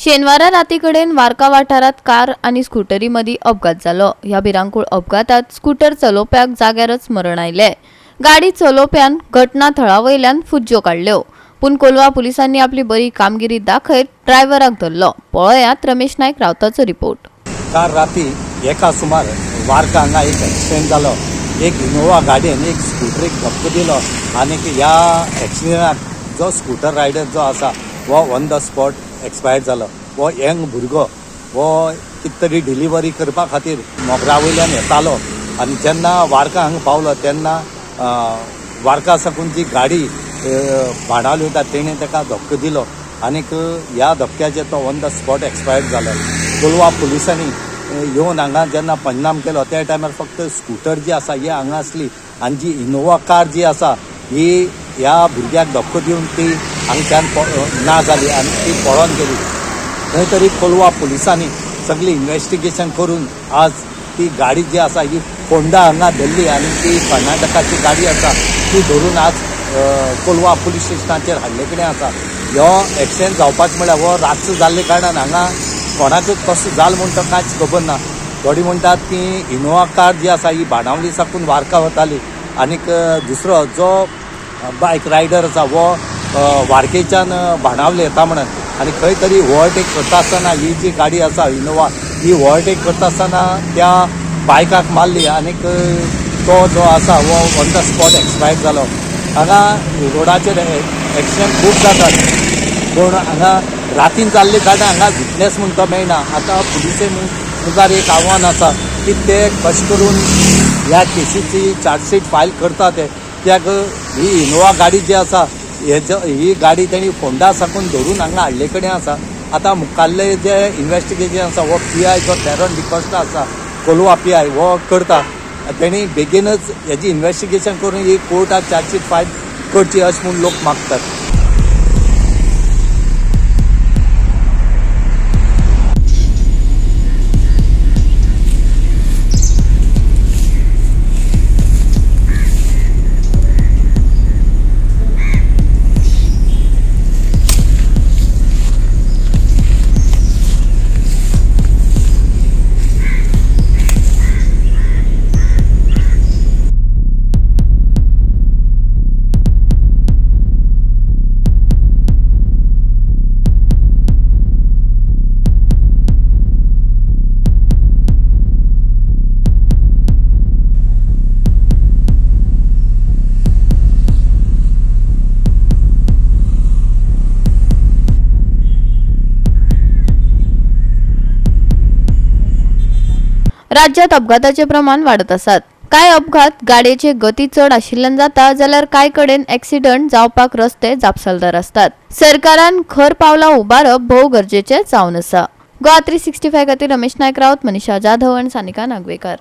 शेनवारा राती कडेन वार्का वाठारात कार आणि स्कूटरीमदी अपघात जालो। ह्या भिरांकूळ अपघातात स्कूटर चलोवप्याक जाग्यारच मरण आयले। गाडी चलोवप्यान घटनास्थळावयल्यान फुज्ज्यो काढल्यो, पूण कोलवा पुलिसांनी आपली बरी कामगिरी दाखयत ड्रायव्हराक धरलो। पळयात रमेश नायक रावताचो रिपोर्ट। काल राती एका सुमार वार्का हांगा एक एक्सिडेंट जालो। एक इनोवा गाडयेन एक स्कूटरीक धक्को दिलो आनी ह्या एक्सिडेंटाक जो स्कूटर रायडर जो आसा वो ऑन द स्पॉट एक्सपायर्ड जालो। वो यंग भुरगो वो कितें तरी डिलिव्हरी करपा खातीर मोगरा वयल्यान येतालो आनी जेन्ना वार्का हांगा पावलो तेन्ना वार्का साकून जी गाडी भाडावली वता तेणें ताका धक्को दिलो आनीक ह्या धक्क्याचेर तो ऑन द स्पॉट एक्सपायर्ड जालो। कोलवा पुलिसांनी येवन हांगा जेन्ना पंचनाम केलो त्या टायमार फक्त स्कूटर जी आसा ही हांगा आसली आनी जी इनोवा कार जी आसा ही ह्या भुरग्याक धक्को दिवन ती हांगच्यान ना जाली आनी ती पळोवन गेली। खंय तरी कोलवा पुलिसांनी सगळी इन्व्हेस्टिगेशन करून आज ती गाडी जी आसा ही फोंडा हांगा धरली आनी ती कर्नाटकाची गाडी आसा ती धरून आज कोलवा पुलीस स्टेशनाचेर हाडले कडेन आसा। ह्यो एक्सिडेंट जावपाचो म्हळ्यार हो रातचो जाल्ले कारणान हांगा कोणाकूच कसो जाल म्हूण तो कांयच खबर ना। थोडी म्हणटात की इनोवा कार जी आसा ही बाणावली साकून वार्का वताली आनीक दुसरो जो बायक रायडर आसा वो वार्केच्यान बाणावले येता म्हणून आनी खंय तरी ओवरटेक करता आसतना ही जी गाडी आसा इनोवा ही ओवरटेक करता आसतना त्या बायकाक मारली आनीक तो जो आसा वो ऑन द स्पॉट एक्सपायर्ड जालो। हांगा रोडाचेर एक्सिडेंट खूब जातात पूण हांगा रातीन जाल्ले कारणान हांगा विटनेस म्हूण तो मेळना। आतां पुलिसे मुखार एक आव्हान आसा की ते कशें करून ह्या केसीची चार्जशीट फायल करता ते कित्याक ही इनोवा गाडी जी आसा ही गाडी तेणी फोंडा साकून धरून हांगा हाडले कडेन आसा। आतां मुखाल्ले जे इन्व्हेस्टिगेशन आसा वो PI जो तेरोन डिकोस्टा आसा कोलवा PI वो करता। तेणी बेगीनच हेजी इन्व्हेस्टिगेशन करून ही कोर्टाक चार्जशीट फायल करची अशें म्हूण लोक मागतात। राज्यात अपघाताचे प्रमाण वाढत असतात। काय अपघात गाडयेचे गती चढ आशिल्ल्यान जाता जाल्यार काय कडेन एक्सिडंट जावपाक रस्ते जापसालदार असतात। सरकारान खर पावलां उबारप भोव गरजेचे जावन आसा। गोवा 365 खातीर रमेश नायक रावत, मनीषा जाधव आनी सानिका नागवेकर।